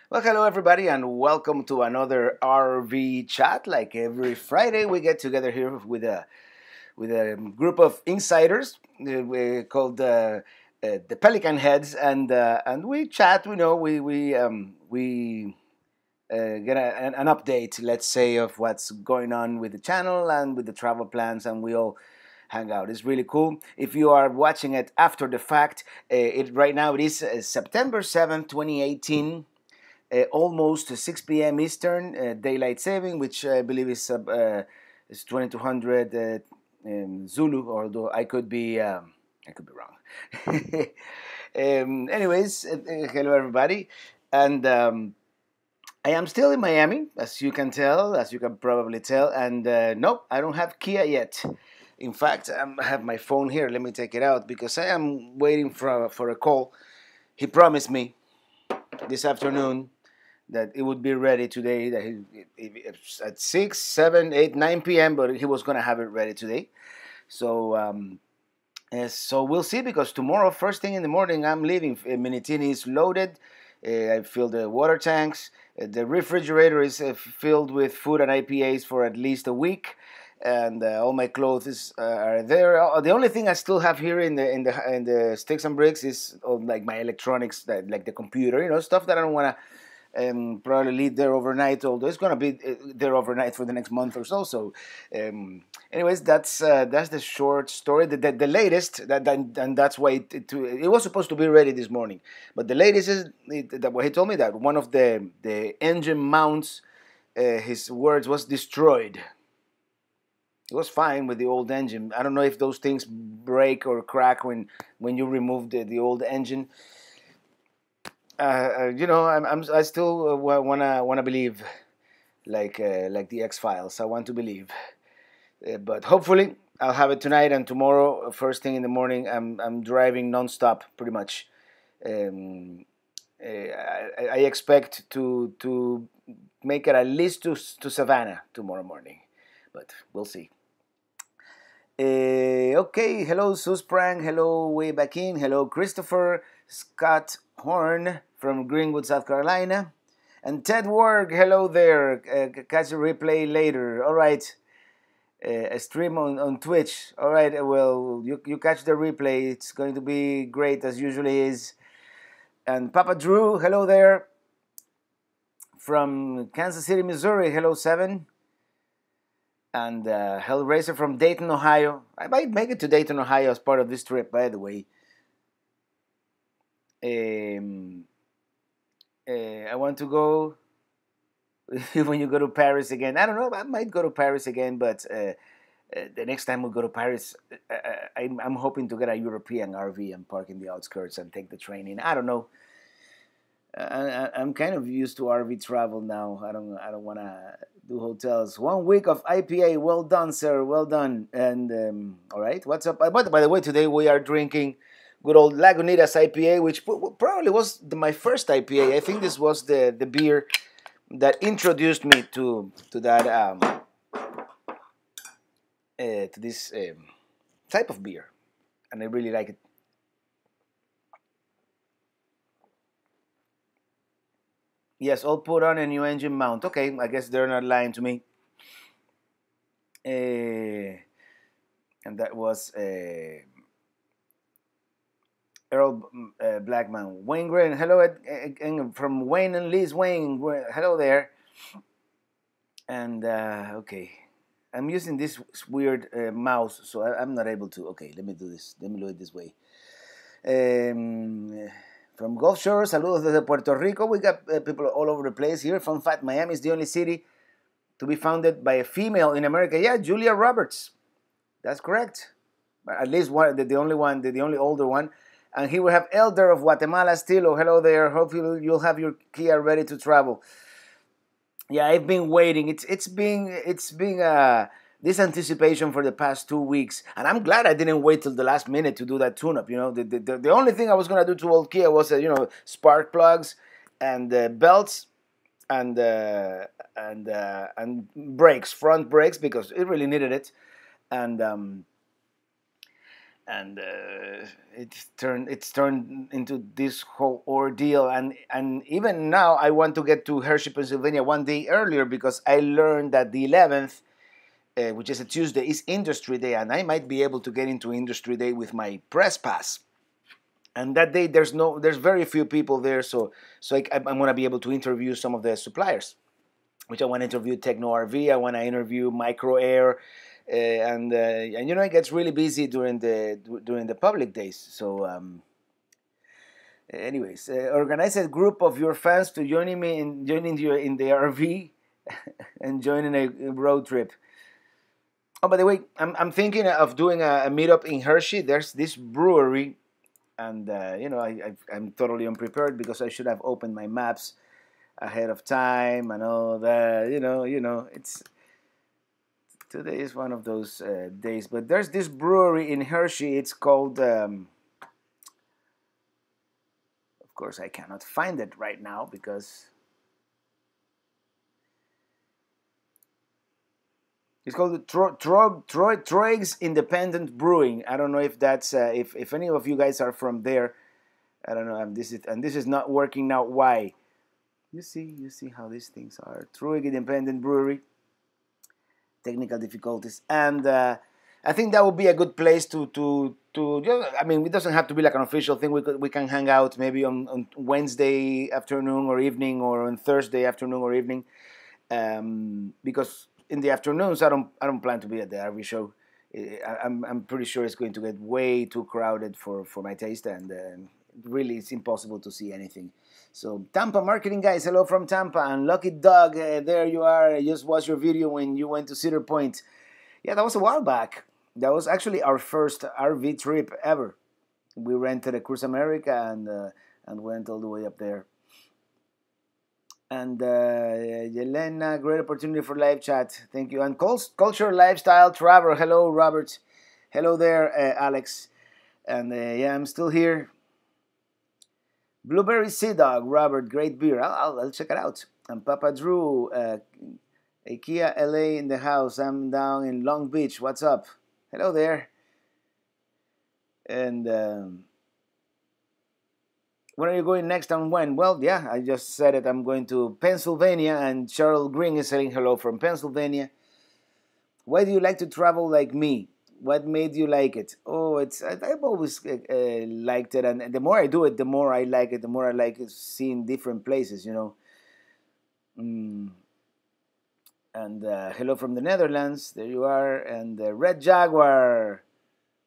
Well, hello everybody, and welcome to another RV chat. Like every Friday, we get together here with a group of insiders called the Pelican Heads, and we chat. We get an update, let's say, of what's going on with the channel and with the travel plans, and we all hang out. It's really cool. If you are watching it after the fact, it right now it is September 7th, 2018. Almost 6 p.m. Eastern daylight saving, which I believe is 2200 Zulu. Although I could be wrong. Anyways, hello everybody, and I am still in Miami, as you can tell, as you can probably tell, and nope, I don't have Kia yet. In fact, I have my phone here. Let me take it out because I am waiting for a call. He promised me this afternoon that it would be ready today. That at 6, 7, 8, 9 p.m. But he was gonna have it ready today. So we'll see because tomorrow, first thing in the morning, I'm leaving. Minitini is loaded. I filled the water tanks. The refrigerator is filled with food and IPAs for at least a week, and all my clothes are there. The only thing I still have here in the sticks and bricks is like my electronics, like the computer, stuff that I don't want to probably leave there overnight. Although it's gonna be there overnight for the next month or so. So, anyways, that's the short story. The latest and that's why it was supposed to be ready this morning, but the latest is that what he told me that one of the engine mounts, his words was destroyed. It was fine with the old engine. I don't know if those things break or crack when you remove the old engine. I still wanna believe like the X Files. I want to believe, but hopefully I'll have it tonight and tomorrow. First thing in the morning, I'm driving nonstop pretty much. I expect to make it at least to Savannah tomorrow morning, but we'll see. Okay, hello Susprang, hello Way Back In, hello Christopher, Scott Horn from Greenwood, South Carolina, and Ted Work, hello there. Catch a replay later. All right, a stream on Twitch. All right, well, you catch the replay. It's going to be great as usually is. And Papa Drew, hello there. From Kansas City, Missouri, hello 7. And Hellraiser from Dayton, Ohio. I might make it to Dayton, Ohio as part of this trip, by the way. I want to go when you go to Paris again. I don't know. I might go to Paris again, but the next time we go to Paris, I'm hoping to get a European RV and park in the outskirts and take the train in. I don't know. I'm kind of used to RV travel now. I don't want to do hotels. 1 week of IPA. Well done, sir. Well done. And all right, what's up? By the way, today we are drinking good old Lagunitas IPA, which probably was my first IPA. I think this was the beer that introduced me to that to this type of beer, and I really like it. Yes, all put on a new engine mount. Okay, I guess they're not lying to me. And that was Earl Blackman. Wayne Green, hello from Wayne and Liz Wayne. Hello there. And okay, I'm using this weird mouse, so I'm not able to. Okay, let me do this. Let me do it this way. From Gulf Shore, saludos desde Puerto Rico. We got people all over the place here. Fun fact, Miami is the only city to be founded by a female in America. Yeah, Julia Roberts. That's correct. At least one, the only one, the only older one. And here we have Elder of Guatemala Stilo. Hello there. Hope you'll have your Kia ready to travel. Yeah, I've been waiting. It's being this anticipation for the past 2 weeks, and I'm glad I didn't wait till the last minute to do that tune-up. The only thing I was gonna do to old Kia was spark plugs and belts and brakes, front brakes, because it really needed it, and and it's turned into this whole ordeal. And even now I want to get to Hershey, Pennsylvania one day earlier because I learned that the 11th, which is a Tuesday, is Industry Day, and I might be able to get into Industry Day with my press pass. And that day there's very few people there, so I'm going to be able to interview some of the suppliers, which I want to interview Techno RV, I want to interview Micro Air, and it gets really busy during the public days. So anyways, organize a group of your fans to joining you in the RV and joining a road trip. Oh, by the way, I'm thinking of doing a meetup in Hershey. There's this brewery, and I'm totally unprepared because I should have opened my maps ahead of time and all that. It's today is one of those days. But there's this brewery in Hershey. It's called. Of course, I cannot find it right now because it's called Troig's Independent Brewing. I don't know if that's if any of you guys are from there. I don't know. This is not working now. Why? You see how these things are. Troig Independent Brewery. Technical difficulties, and I think that would be a good place to. I mean, it doesn't have to be like an official thing. We can hang out maybe on Wednesday afternoon or evening, or on Thursday afternoon or evening, because in the afternoons I don't plan to be at the RV show. I'm pretty sure it's going to get way too crowded for my taste, and really it's impossible to see anything. So Tampa marketing guys, hello from Tampa, and Lucky Dog, there you are. I just watched your video when you went to Cedar Point. Yeah, that was a while back. That was actually our first RV trip ever. We rented a Cruise America and went all the way up there. And Yelena, great opportunity for live chat. Thank you. And Culture Lifestyle Travel. Hello, Robert. Hello there, Alex. And yeah, I'm still here. Blueberry Sea Dog, Robert, great beer. I'll check it out. And Papa Drew, IKEA LA in the house. I'm down in Long Beach. What's up? Hello there. And where are you going next and when? Well, yeah, I just said it. I'm going to Pennsylvania, and Cheryl Green is saying hello from Pennsylvania. Why do you like to travel like me? What made you like it? Oh, I've always liked it, and the more I do it, the more I like it. The more I like seeing different places, And hello from the Netherlands. There you are. And Red Jaguar.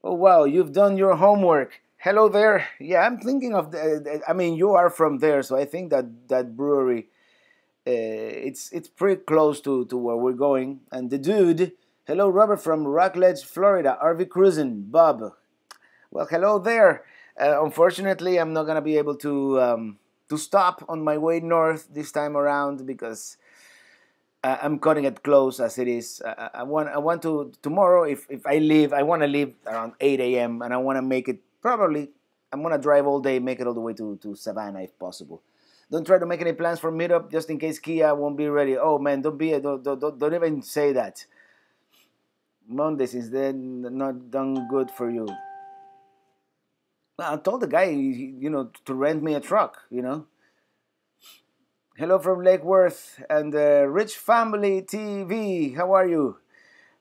Oh wow, you've done your homework. Hello there. Yeah, I'm thinking of I mean, you are from there, so I think that brewery, it's pretty close to where we're going. And the dude. Hello, Robert from Rockledge, Florida. RV Cruising, Bob. Well, hello there. Unfortunately, I'm not gonna be able to stop on my way north this time around because I'm cutting it close as it is. I want to tomorrow. If I leave, I want to leave around 8 a.m. and I want to make it probably. I'm gonna drive all day, make it all the way to Savannah if possible. Don't try to make any plans for meetup just in case Kia won't be ready. Oh man, don't even say that. Mondays is then not done good for you. Well, I told the guy, to rent me a truck, Hello from Lake Worth and Rich Family TV. How are you?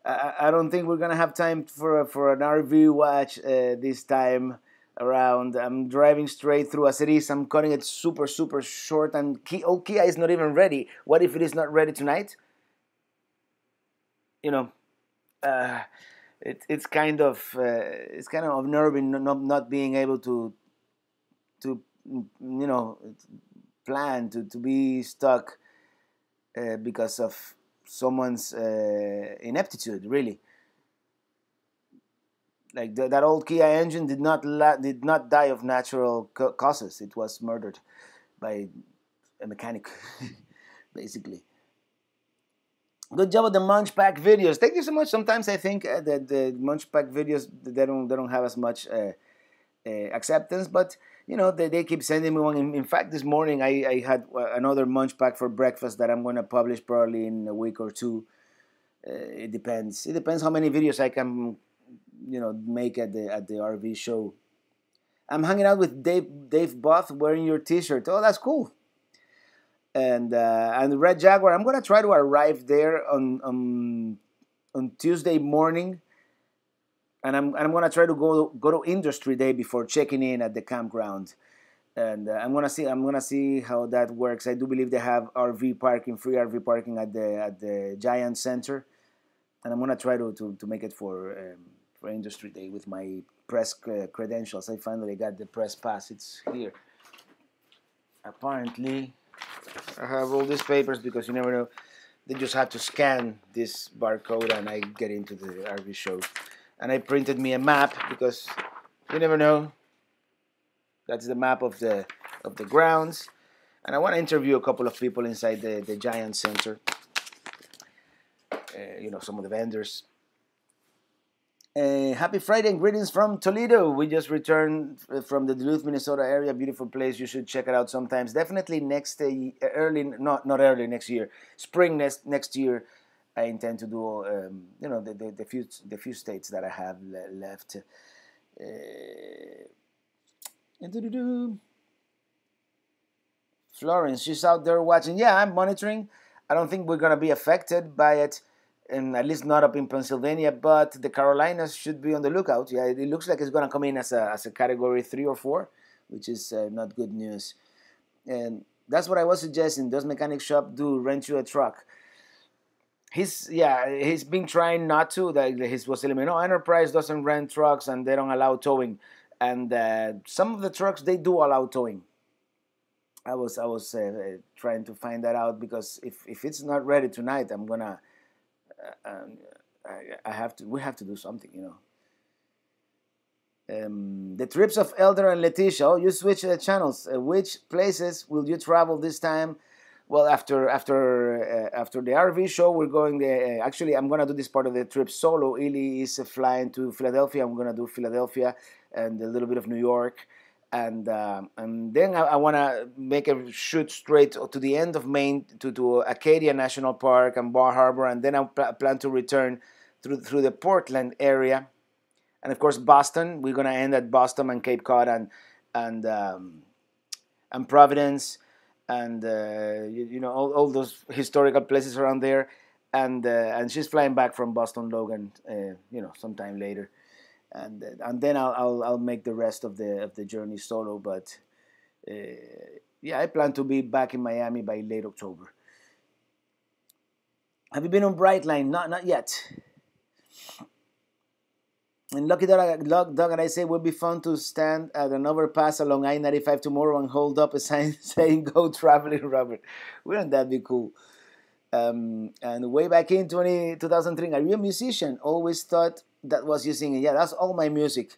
I don't think we're going to have time for an RV watch this time around. I'm driving straight through as it is. I'm cutting it super, super short, and Kia is not even ready. What if it is not ready tonight? It's kind of unnerving not being able to plan to be stuck because of someone's ineptitude. Really, like that old Kia engine did not die of natural causes. It was murdered by a mechanic, basically. Good job with the Munch Pack videos. Thank you so much. Sometimes I think that the Munch Pack videos they don't have as much acceptance, but they keep sending me one. In fact, this morning I had another Munch Pack for breakfast that I'm going to publish probably in a week or two. It depends. It depends how many videos I can make at the RV show. I'm hanging out with Dave Both wearing your T-shirt. Oh, that's cool. And Red Jaguar. I'm gonna try to arrive there on Tuesday morning, and I'm gonna try to go to Industry Day before checking in at the campground. And I'm gonna see how that works. I do believe they have free RV parking at the Giant Center, and I'm gonna try to make it for Industry Day with my press credentials. I finally got the press pass. It's here. Apparently, I have all these papers because you never know. They just have to scan this barcode, and I get into the RV show. And I printed me a map because you never know. That's the map of the grounds, and I want to interview a couple of people inside the Giant Center. Some of the vendors. Happy Friday and greetings from Toledo. We just returned from the Duluth, Minnesota area. Beautiful place. You should check it out sometimes. Definitely next not early next year, spring next year. I intend to do the few states that I have left. Florence, she's out there watching. Yeah, I'm monitoring. I don't think we're gonna be affected by it, and at least not up in Pennsylvania. But the Carolinas should be on the lookout. Yeah, it looks like it's gonna come in as a category 3 or 4, which is not good news. And that's what I was suggesting. Does mechanic shop rent you a truck? He's been trying not to. He was telling me, no, Enterprise doesn't rent trucks and they don't allow towing. And some of the trucks, they do allow towing. I was trying to find that out because if it's not ready tonight, I'm gonna we have to do something, The trips of Elder and Letitia. Oh, you switch the channels. Which places will you travel this time? Well, after the RV show, we're going there. Actually, I'm gonna do this part of the trip solo. Ili is flying to Philadelphia. I'm gonna do Philadelphia and a little bit of New York, and then I want to make a shoot straight to the end of Maine to Acadia National Park and Bar Harbor, and then I plan to return through the Portland area, and of course Boston. We're gonna end at Boston and Cape Cod and Providence, and all those historical places around there, and she's flying back from Boston Logan, sometime later. And then I'll make the rest of the journey solo. But I plan to be back in Miami by late October. Have you been on Brightline? Not yet. And Lucky Dog and I say it would be fun to stand at an overpass along I-95 tomorrow and hold up a sign saying "Go Traveling Robert." Wouldn't that be cool? And way back in 2003, are you a musician? Always thought that was you singing. Yeah, that's all my music.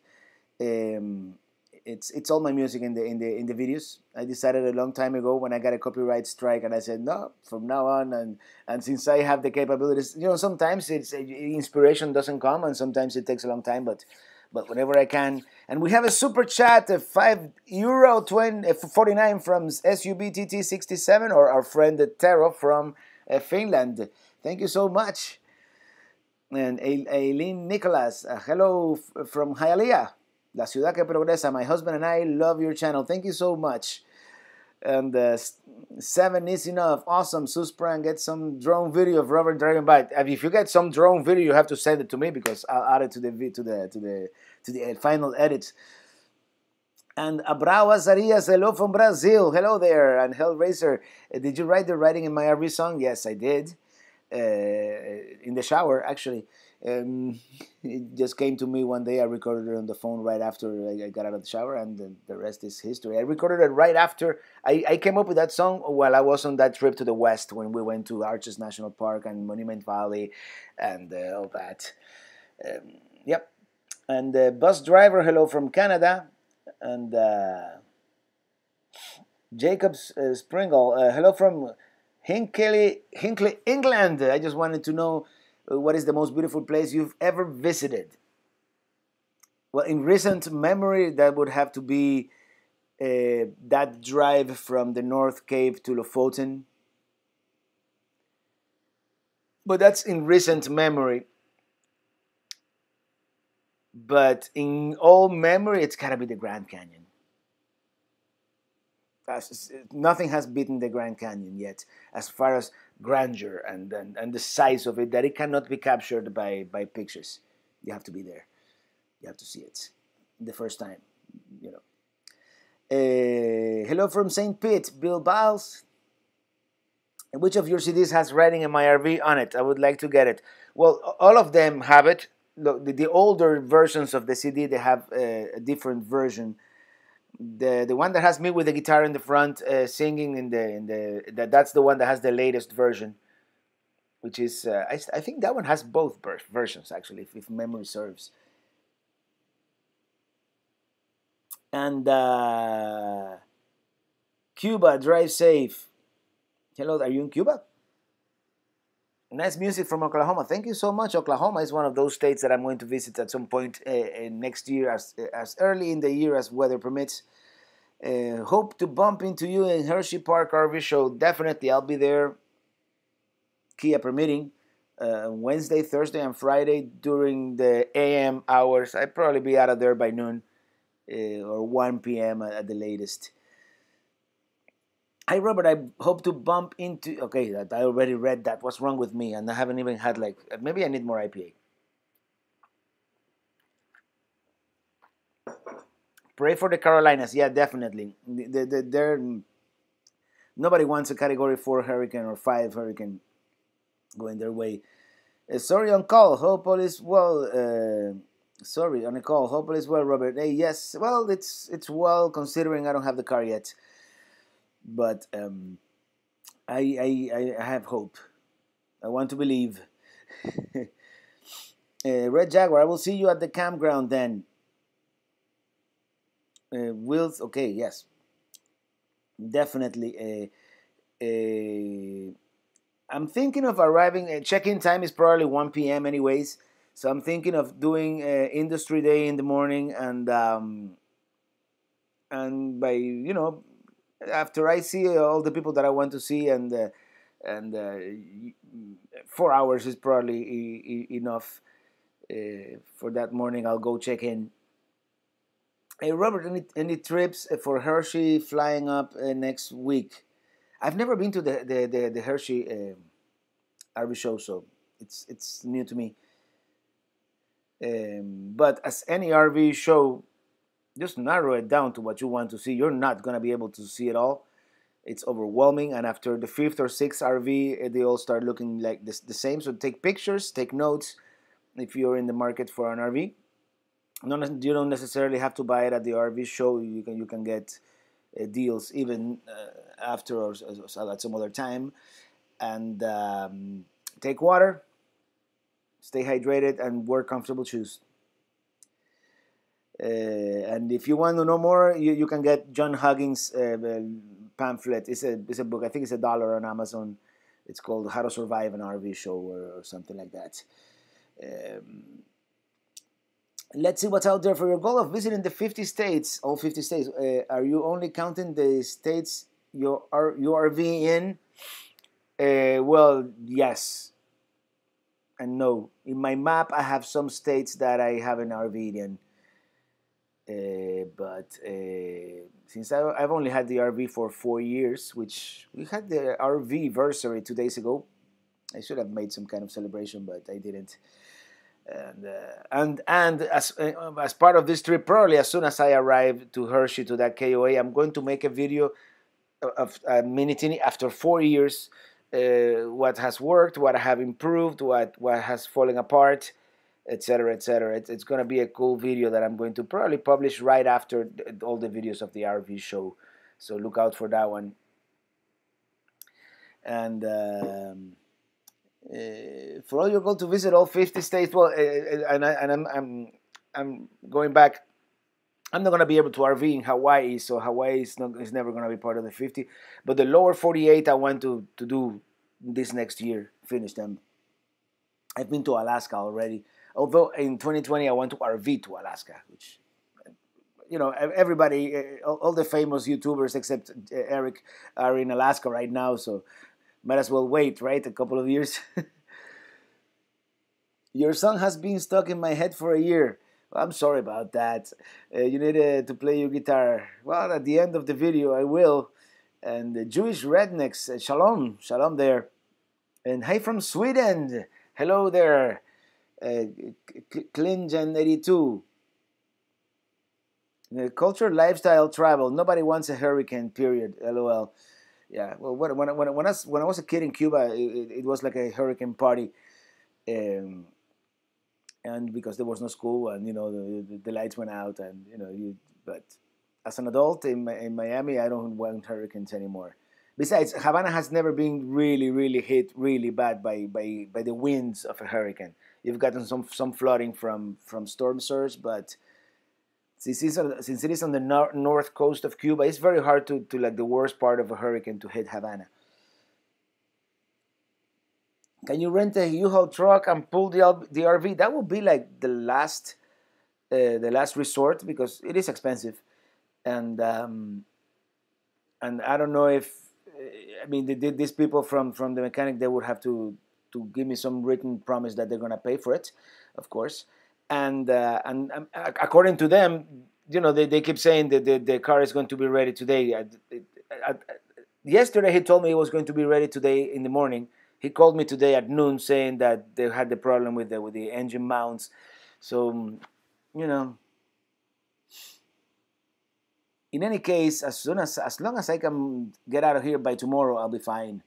It's all my music in the videos. I decided a long time ago when I got a copyright strike, and I said no, from now on, and since I have the capabilities, sometimes inspiration doesn't come, and sometimes it takes a long time, but whenever I can. And we have a super chat, a €5.49 from SUBTT67, or our friend Tero from Finland. Thank you so much. And Aileen Nicholas, hello from Hialeah, la ciudad que progresa. My husband and I love your channel. Thank you so much. And 7 is enough. Awesome. Suspran, get some drone video of Robert driving by. If you get some drone video, you have to send it to me because I'll add it to the final edits. And Abrao Azarias, hello from Brazil. Hello there. And Hellraiser, did you write the writing in my RV song? Yes, I did. In the shower, actually. It just came to me one day. I recorded it on the phone right after I got out of the shower, and the rest is history. I recorded it right after. I came up with that song while I was on that trip to the West when we went to Arches National Park and Monument Valley and all that. Yep. And bus driver, hello from Canada. And Jacob Springle, hello from Hinckley, England. I just wanted to know what is the most beautiful place you've ever visited. Well, in recent memory, that would have to be that drive from the North Cape to Lofoten. But that's in recent memory. but in all memory, it's gotta be the Grand Canyon. Nothing has beaten the Grand Canyon yet, as far as grandeur and the size of it, that it cannot be captured by pictures. You have to be there. You have to see it the first time. You know. Hello from St. Pete, Bill Biles. Which of your CDs has Riding in My RV on it? I would like to get it. Well, all of them have it. Look, the older versions of the CD, they have a different version. The one that has me with the guitar in the front singing that's the one that has the latest version, which is I think that one has both versions actually, if memory serves. And Cuba, drive safe. Hello, are you in Cuba? Nice music from Oklahoma. Thank you so much. Oklahoma is one of those states that I'm going to visit at some point next year, as early in the year as weather permits. Hope to bump into you in Hershey Park RV show. Definitely, I'll be there, Kia permitting, Wednesday, Thursday, and Friday during the AM hours. I'd probably be out of there by noon or 1 p.m. at the latest. Hi, Robert. I hope to bump into. Okay, that I already read that. What's wrong with me? And I haven't even had maybe I need more IPA. Pray for the Carolinas. Yeah, definitely. They're nobody wants a Category 4 hurricane or 5 hurricane going their way. Sorry on call. Hope all is well. Sorry on a call. Hope all is well, Robert. Hey, yes. Well, it's well considering I don't have the car yet, but I have hope. I want to believe. Red Jaguar. I will see you at the campground then. Wills. Okay. Yes. Definitely. I'm thinking of arriving. Check-in time is probably 1 p.m. anyways, so I'm thinking of doing industry day in the morning, and by after I see all the people that I want to see, and 4 hours is probably enough for that morning. I'll go check in. Hey Robert, any trips for Hershey flying up next week? I've never been to the Hershey RV show, so it's new to me. But as any RV show, just narrow it down to what you want to see. You're not gonna be able to see it all. It's overwhelming, and after the fifth or sixth RV, they all start looking like the same. So take pictures, take notes if you're in the market for an RV. You don't necessarily have to buy it at the RV show. You can get deals even after or at some other time. And take water, stay hydrated, and wear comfortable shoes. And if you want to know more, you can get John Huggins' pamphlet. It's a book. I think it's $1 on Amazon. It's called How to Survive an RV Show or something like that. Let's see what's out there for your goal of visiting the 50 states, all 50 states. Are you only counting the states you RV in? Well, yes and no. In my map, I have some states that I haven't RV'd in. But since I've only had the RV for 4 years, which we had the RV anniversary 2 days ago. I should have made some kind of celebration, but I didn't. And as part of this trip, probably as soon as I arrive to Hershey to that KOA, I'm going to make a video of a mini tini after 4 years. What has worked, what I have improved, what has fallen apart, etc., etc. It's going to be a cool video that I'm going to probably publish right after all the videos of the RV show. So look out for that one. And for all your goal to visit all 50 states, well, I'm going back. I'm not going to be able to RV in Hawaii, so Hawaii is never going to be part of the 50. But the lower 48, I want to do this next year, finish them. I've been to Alaska already. Although in 2020, I went to RV to Alaska, which, everybody, all the famous YouTubers except Eric are in Alaska right now, so might as well wait, right? A couple of years. Your song has been stuck in my head for a year. I'm sorry about that. You need to play your guitar. Well, at the end of the video, I will. And the Jewish rednecks, shalom, shalom there. And hey from Sweden, hello there. Klinjan82. Culture, lifestyle, travel. Nobody wants a hurricane, period. LOL. Yeah, well, when I was a kid in Cuba, it was like a hurricane party. Um, and because there was no school and the lights went out and but as an adult in Miami I don't want hurricanes anymore. Besides, Havana has never been really hit really bad by the winds of a hurricane. You've gotten some flooding from storm surge, but since it is on the north coast of Cuba, it's very hard to like the worst part of a hurricane to hit Havana. Can you rent a U-Haul truck and pull the RV? That would be like the last resort because it is expensive, and I don't know if I mean these people from the mechanic, they would have to give me some written promise that they're gonna pay for it, of course, and according to them, they keep saying that the car is going to be ready today. Yesterday he told me it was going to be ready today in the morning. He called me today at noon saying that they had the problem with the engine mounts. So, you know, in any case, as long as I can get out of here by tomorrow, I'll be fine.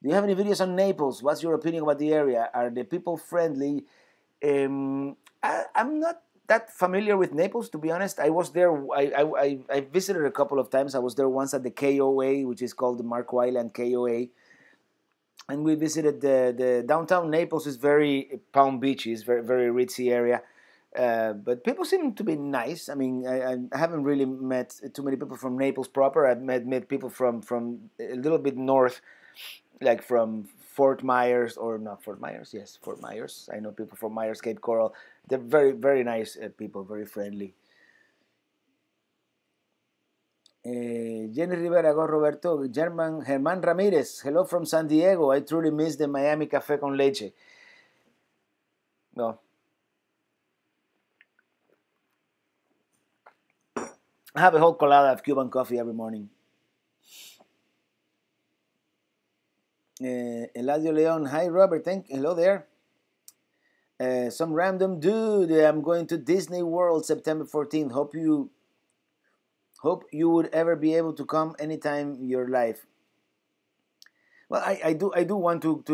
Do you have any videos on Naples? What's your opinion about the area? Are the people friendly? I'm not that familiar with Naples, to be honest. I was there. I visited a couple of times. I was there once at the KOA, which is called the Marco Island KOA. And we visited the downtown Naples. Is very Palm Beach. Is very ritzy area, but people seem to be nice. I mean, I haven't really met too many people from Naples proper. I've met people from a little bit north, like from Fort Myers, or not Fort Myers. Yes, Fort Myers. I know people from Myers, Cape Coral. They're very nice people, very friendly. Jenny Rivera, go Roberto, Germán Ramírez, hello from San Diego. I truly miss the Miami café con leche. No, I have a whole colada of Cuban coffee every morning. Eladio Leon, hi Robert, hello there. Some random dude, I'm going to Disney World September 14th. Hope you would ever be able to come anytime in your life. Well, I do want to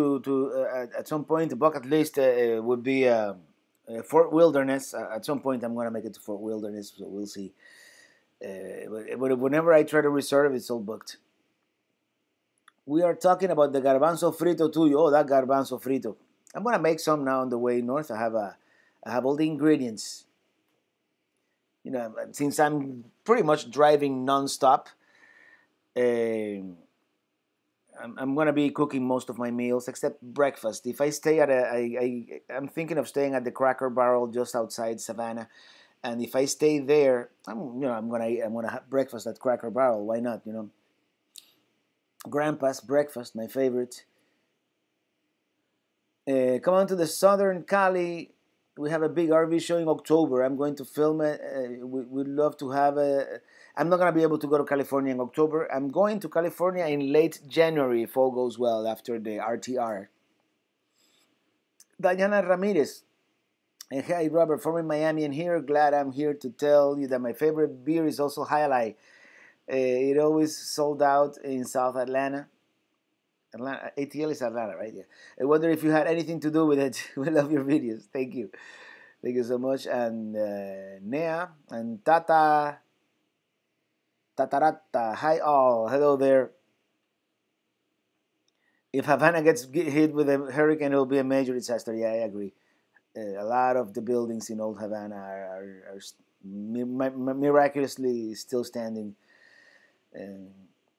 at some point, the bucket list would be Fort Wilderness. At some point, I'm gonna make it to Fort Wilderness, so we'll see. But whenever I try to reserve, it's all booked. We are talking about the garbanzo frito too. Oh, that garbanzo frito. I'm gonna make some now on the way north. I have all the ingredients. Since I'm pretty much driving nonstop, uh, I'm gonna be cooking most of my meals except breakfast. If I stay at I'm thinking of staying at the Cracker Barrel just outside Savannah, and if I stay there, I'm gonna have breakfast at Cracker Barrel. Why not? Grandpa's breakfast, my favorite. Come on to the Southern Cali. We have a big RV show in October. I'm going to film it. We'd love to have a. I'm not going to be able to go to California in October. I'm going to California in late January if all goes well after the RTR. Diana Ramirez. Hey, Robert, from Miami and here. Glad I'm here to tell you that my favorite beer is also Highlight. It always sold out in South Atlanta. Atlanta, ATL is Atlanta, right? Yeah. I wonder if you had anything to do with it. We love your videos. Thank you. Thank you so much. And Nea and Tatarata. Hi all. Hello there. If Havana gets hit with a hurricane, it will be a major disaster. Yeah, I agree. A lot of the buildings in Old Havana are miraculously still standing.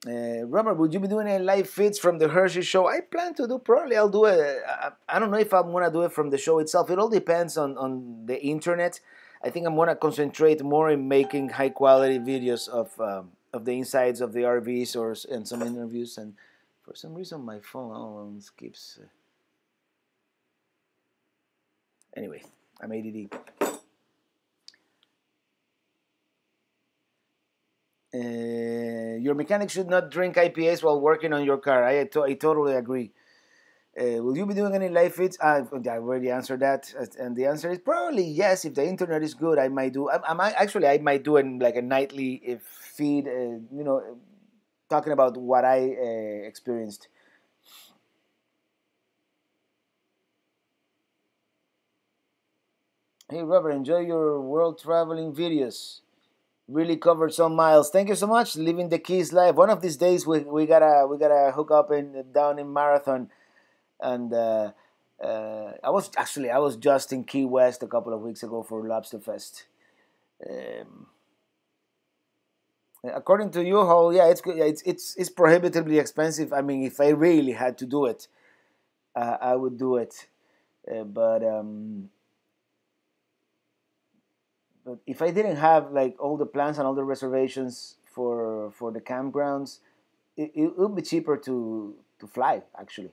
Robert, would you be doing a live feeds from the Hershey show? I plan to do. Probably I'll do it. I don't know if I'm gonna do it from the show itself. It all depends on the internet. I think I'm gonna concentrate more in making high quality videos of the insides of the RVs and some interviews. And for some reason, my phone always keeps. Anyway, I'm ADD. Your mechanic should not drink IPAs while working on your car. I totally agree. Will you be doing any live feeds? I already answered that, and the answer is probably yes. If the internet is good, I might do. Actually, I might do like a nightly feed. Talking about what I experienced. Hey Robert, enjoy your world traveling videos. Really covered some miles. Thank you so much. Living the Keys life. One of these days we gotta hook up in down in Marathon, and I was just in Key West a couple of weeks ago for Lobster Fest. Um, According to you, how yeah, it's good. Yeah, it's prohibitively expensive. I mean, if I really had to do it, I would do it. But if I didn't have like all the plans and all the reservations for the campgrounds, it would be cheaper to fly actually.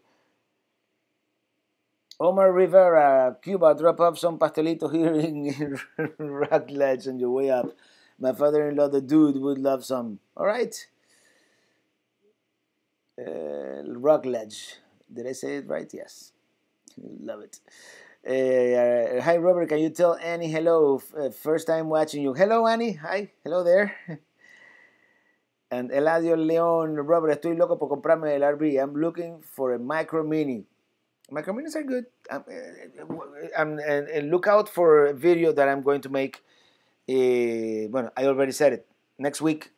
Omar Rivera, Cuba, drop off some pastelito here in Rock Ledge on your way up. My father-in-law, the dude, would love some. All right, Rock Ledge. Did I say it right? Yes, love it. Hi Robert, can you tell Annie hello? First time watching you. Hello Annie. Hi. Hello there. And Eladio Leon, Robert, estoy loco por comprarme el RV. I'm looking for a micro mini. Micro minis are good. And look out for a video that I'm going to make. Well, I already said it. Next week,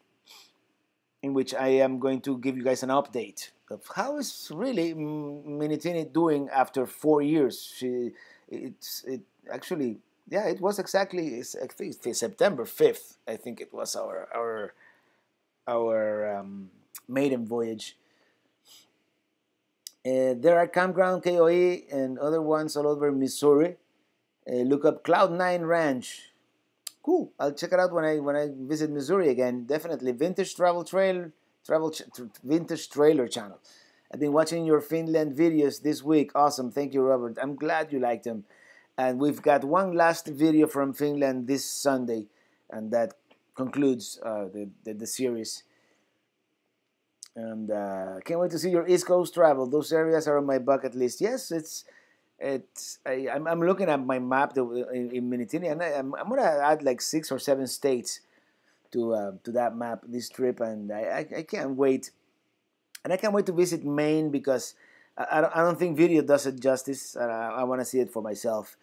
in which I am going to give you guys an update of how is really Minitini doing after 4 years. It actually, yeah, it was exactly I think it's September 5th. I think it was our maiden voyage. There are campground KOE and other ones all over Missouri. Look up Cloud9 Ranch. Cool. I'll check it out when I visit Missouri again. Definitely vintage vintage trailer channel. I've been watching your Finland videos this week. Awesome. Thank you, Robert. I'm glad you liked them. And we've got one last video from Finland this Sunday, and that concludes the series. And can't wait to see your East Coast travel. Those areas are on my bucket list. Yes, I'm looking at my map in Minitini, and I'm gonna add like 6 or 7 states to that map this trip, and I can't wait, and I can't wait to visit Maine because I don't think video does it justice. I want to see it for myself.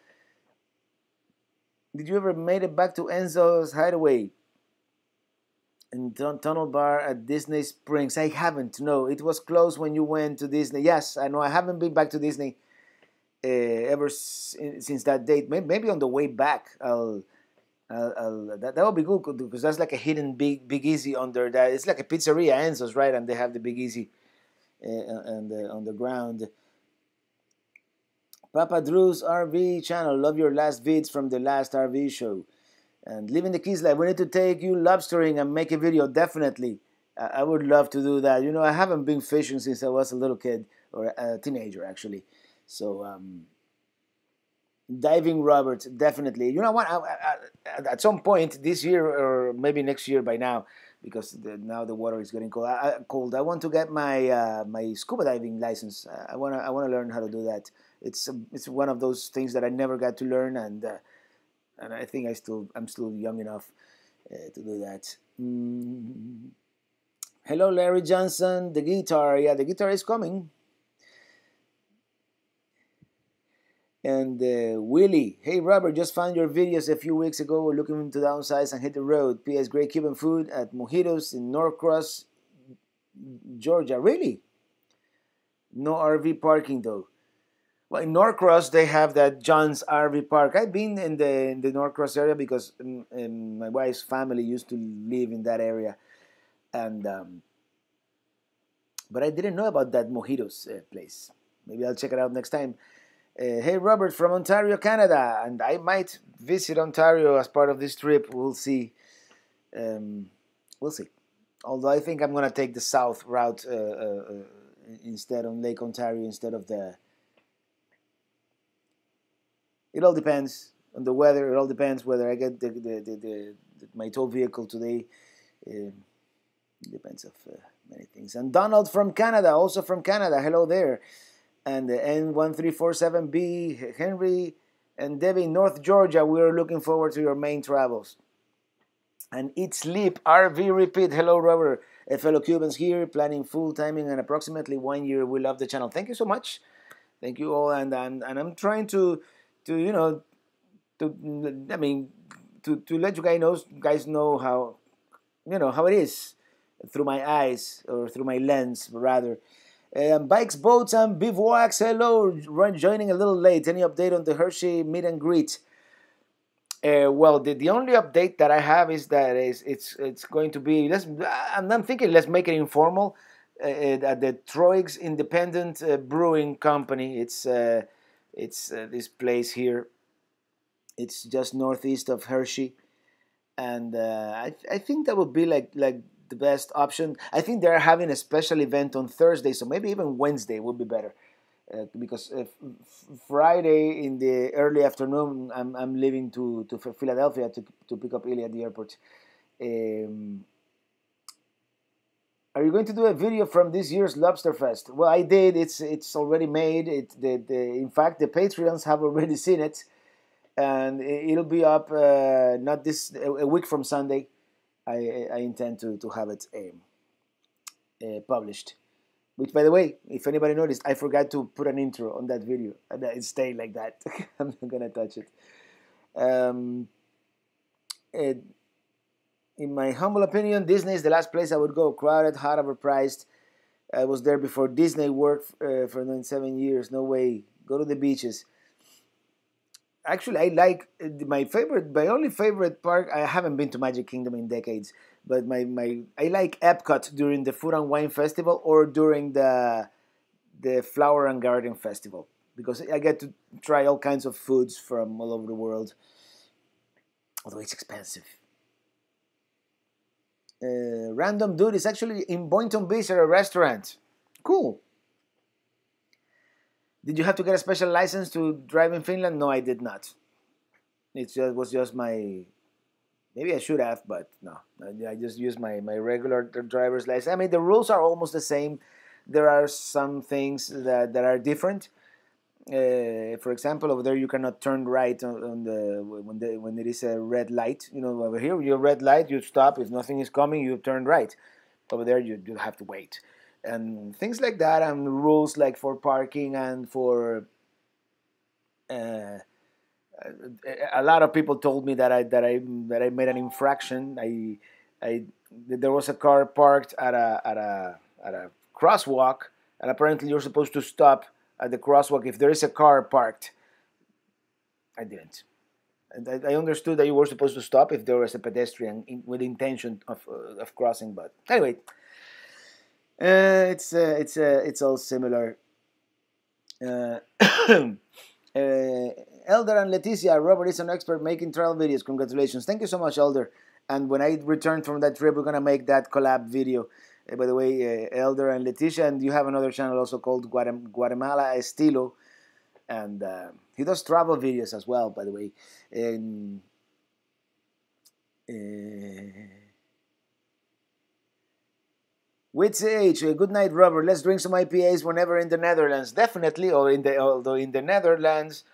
Did you ever made it back to Enzo's Hideaway in Tunnel Bar at Disney Springs? I haven't. No, it was closed when you went to Disney. Yes, I know. I haven't been back to Disney ever since that date. Maybe on the way back, that would be good because that's like a hidden Big Easy under that. It's like a pizzeria, Enzo's, right? And they have the Big Easy on the ground. Papa Drew's RV channel. Love your last vids from the last RV show. And living the Keys life. We need to take you lobstering and make a video. Definitely, I would love to do that. You know, I haven't been fishing since I was a little kid or a teenager, actually. So diving, Robert, definitely. You know what? At some point this year or maybe next year by now, because now the water is getting cold. I want to get my scuba diving license. I wanna learn how to do that. It's one of those things that I never got to learn, and I think I'm still young enough to do that. Hello, Larry Johnson. The guitar, yeah, the guitar is coming. And Willie, hey Robert, just found your videos a few weeks ago. We're looking to downsize and hit the road. P.S. Great Cuban food at Mojitos in Norcross, Georgia. Really? No RV parking though. Well, in Norcross they have that John's RV Park. I've been in the Norcross area because my wife's family used to live in that area, and but I didn't know about that Mojitos place. Maybe I'll check it out next time. Hey Robert from Ontario, Canada, and I might visit Ontario as part of this trip. We'll see. We'll see. Although I think I'm gonna take the south route instead on Lake Ontario instead of the. It all depends on the weather. It all depends whether I get my tow vehicle today. Depends of many things. And Donald from Canada, also from Canada. Hello there. And the N1347B, Henry and Debbie, North Georgia. We are looking forward to your main travels. And Eat Sleep RV Repeat. Hello, Robert. Fellow Cubans here, planning full timing and approximately 1 year. We love the channel. Thank you so much. Thank you all. And I'm trying to you know, I mean, to let you guys know how, how it is through my eyes, or through my lens rather. Bikes, boats, and bivouacs. Hello, joining a little late. Any update on the Hershey meet and greet? Well, the only update that I have is that it's going to be. I'm thinking let's make it informal. At the Troig's Independent Brewing Company. It's this place here. It's just northeast of Hershey, and I think that would be like the best option. I think they're having a special event on Thursday, so maybe even Wednesday would be better. Because Friday in the early afternoon, I'm leaving to Philadelphia to pick up Ilya at the airport. Are you going to do a video from this year's Lobster Fest? Well, I did. It's already made. In fact, the Patreons have already seen it, and it'll be up not this a week from Sunday. I intend to have it published. Which, by the way, if anybody noticed, I forgot to put an intro on that video, and it stayed like that. I'm not gonna touch it. In my humble opinion, Disney is the last place I would go. Crowded, hot, overpriced. I was there before Disney worked for 7 years. No way. Go to the beaches. Actually, I like my only favorite park. I haven't been to Magic Kingdom in decades, but I like Epcot during the Food and Wine Festival, or during the Flower and Garden Festival, because I get to try all kinds of foods from all over the world. Although it's expensive. Random Dude is actually in Boynton Beach at a restaurant. Cool. Did you have to get a special license to drive in Finland? No, I did not. It was just my... Maybe I should have, but no. I just used my regular driver's license. I mean, the rules are almost the same. There are some things that are different. For example, over there you cannot turn right when it is a red light. Over here, your red light, you stop. If nothing is coming, you turn right. Over there, you have to wait. And things like that, and rules like for parking and for a lot of people told me that I made an infraction. There was a car parked at a crosswalk, and apparently you're supposed to stop at the crosswalk if there is a car parked. I didn't. And I understood that you were supposed to stop if there was a pedestrian with intention of crossing, but anyway. It's all similar. Elder and Leticia, Robert is an expert making travel videos. Congratulations. Thank you so much, Elder. And when I return from that trip, we're going to make that collab video. By the way, Elder and Leticia, and you have another channel also called Guatemala Estilo. And he does travel videos as well, by the way. And... With age, good night, Robert. Let's drink some IPAs whenever in the Netherlands. Definitely, although in the Netherlands,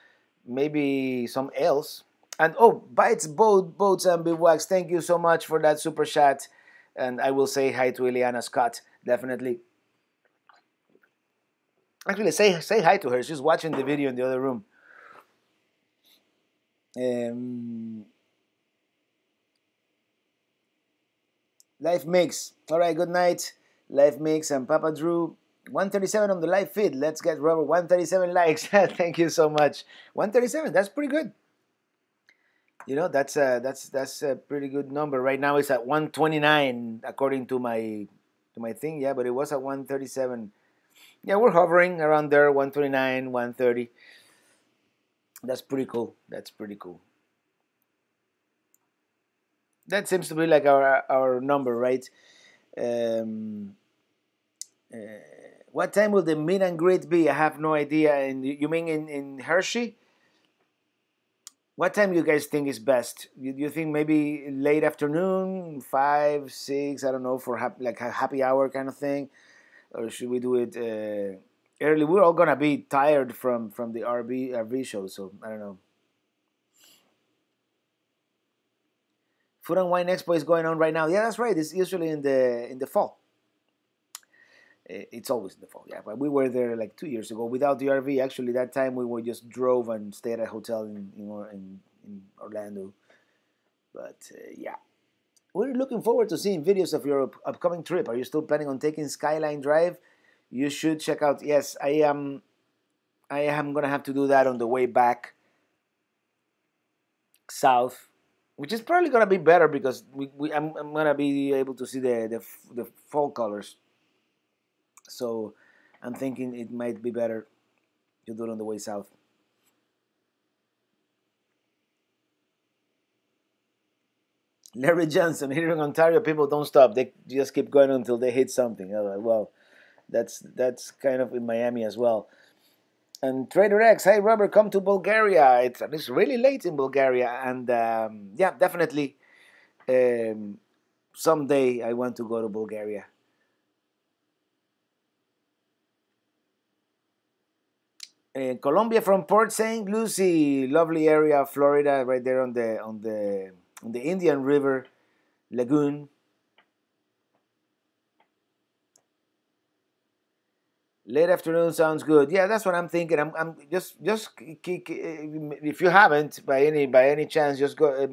maybe some ales. And Bites, Boats, and Bivouacs. Thank you so much for that super chat. And I will say hi to Eliana Scott, definitely. Actually, say hi to her. She's watching the video in the other room. Life Mix. All right, good night. Life Mix and Papa Drew. 137 on the live feed. Let's get Robert 137 likes. Thank you so much. 137. That's pretty good. That's a pretty good number. Right now it's at 129 according to my thing. Yeah, but it was at 137. Yeah, we're hovering around there, 129, 130. That's pretty cool. That's pretty cool. That seems to be like our number, right? What time will the meet and greet be? I have no idea. And you mean in Hershey? What time you guys think is best? You think maybe late afternoon, 5, 6? I don't know, for like a happy hour kind of thing, or should we do it early? We're all gonna be tired from the RV show, so I don't know. Food and Wine Expo is going on right now. Yeah, that's right. It's usually in the fall. It's always in the fall. Yeah, but we were there like 2 years ago without the RV. Actually, that time we were just drove and stayed at a hotel in Orlando. But yeah, we're looking forward to seeing videos of your upcoming trip. Are you still planning on taking Skyline Drive? You should check out. Yes, I am. I am gonna have to do that on the way back south, which is probably gonna be better because I'm gonna be able to see the fall colors. So I'm thinking it might be better to do it on the way south. Larry Johnson, here in Ontario, people don't stop. They just keep going until they hit something. I'm like, well, that's kind of in Miami as well. And Trader X, hey Robert, come to Bulgaria. It's really late in Bulgaria, and yeah, definitely um, someday I want to go to Bulgaria. Colombia from Port St. Lucie, lovely area, Florida, right there on the Indian River lagoon. Late afternoon sounds good. Yeah, that's what I'm thinking. I'm just if you haven't by any chance, just go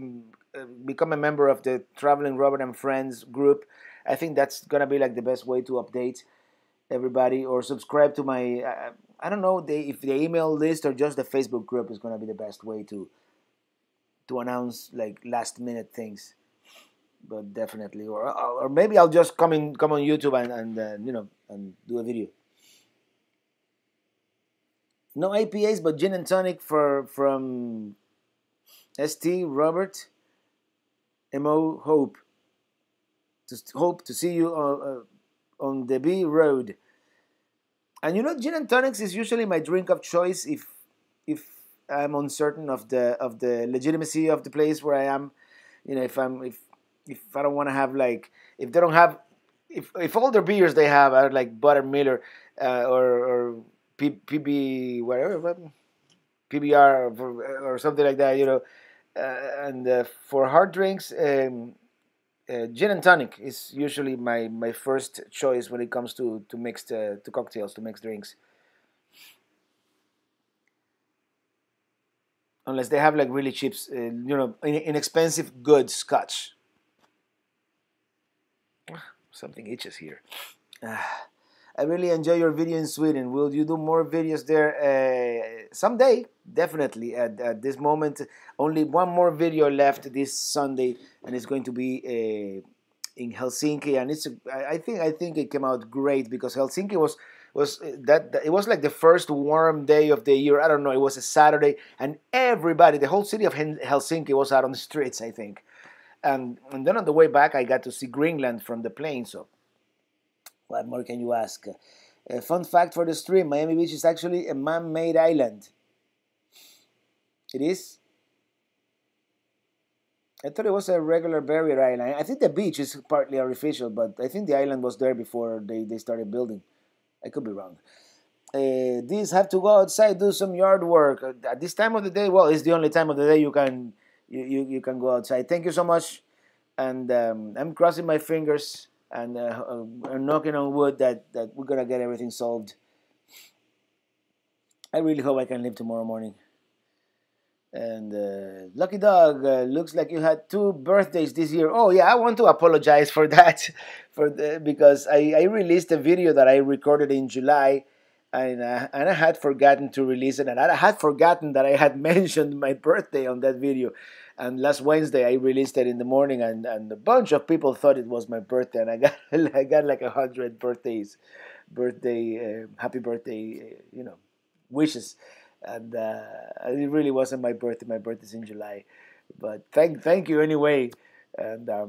become a member of the Traveling Robert and Friends group. I think that's gonna be like the best way to update everybody, or subscribe to my. I don't know if the email list or just the Facebook group is gonna be the best way to announce like last minute things. But definitely, or maybe I'll just come on YouTube and and do a video. No IPAs, but gin and tonic from ST Robert Mo Hope. Hope to see you on the B Road. And gin and tonics is usually my drink of choice if I'm uncertain of the legitimacy of the place where I am. If I don't want to have like if they don't have if all their beers they have are like Buttermilk or PB whatever PBR or something like that, and for hard drinks, gin and tonic is usually my first choice when it comes to mixed to cocktails, to mixed drinks. Unless they have like really cheap, inexpensive good scotch. Something itches here. I really enjoy your video in Sweden. Will you do more videos there someday? Definitely. At this moment, only one more video left this Sunday, and it's going to be in Helsinki. And I think it came out great because Helsinki was it was like the first warm day of the year. I don't know. It was a Saturday, and everybody, the whole city of Helsinki, was out on the streets. I think, and then on the way back, I got to see Greenland from the plane. So what more can you ask? A fun fact for the stream: Miami Beach is actually a man-made island. It is. I thought it was a regular barrier island. I think the beach is partly artificial, but I think the island was there before they started building. I could be wrong. These have to go outside, do some yard work. At this time of the day, well, it's the only time of the day you can go outside. Thank you so much, and I'm crossing my fingers and knocking on wood that we're gonna get everything solved. I really hope I can live tomorrow morning. And Lucky Dog, looks like you had two birthdays this year. Oh yeah, I want to apologize for that, because I released a video that I recorded in July, and I had forgotten to release it, and I had forgotten that I had mentioned my birthday on that video. And last Wednesday I released it in the morning, and a bunch of people thought it was my birthday, and I got I got like 100 happy birthday, wishes, and it really wasn't my birthday. My birthday's in July, but thank you anyway. And uh,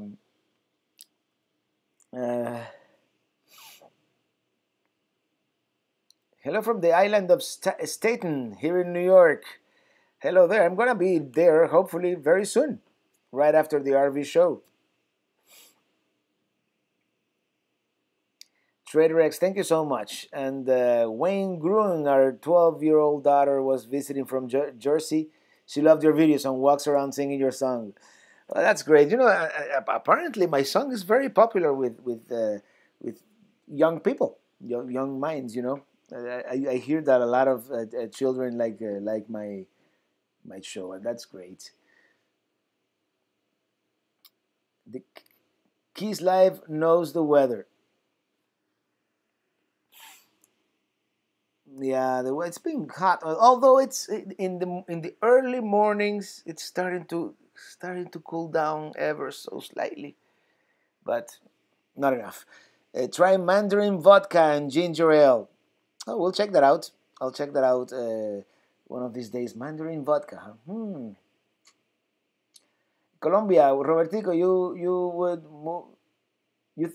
hello from the island of Staten here in New York. Hello there. I'm gonna be there hopefully very soon, right after the RV show. Trader X, thank you so much. And Wayne Gruen, our 12-year-old daughter, was visiting from Jersey. She loved your videos and walks around singing your song. Well, that's great. Apparently my song is very popular with young people, young minds. I hear that a lot of children like my show, and that's great. The Keys Live knows the weather. Yeah, it's been hot. Although it's in the early mornings, it's starting to cool down ever so slightly, but not enough. Try Mandarin vodka and ginger ale. Oh, we'll check that out. I'll check that out one of these days. Mandarin vodka. Huh? Colombia, Robertico, you would move.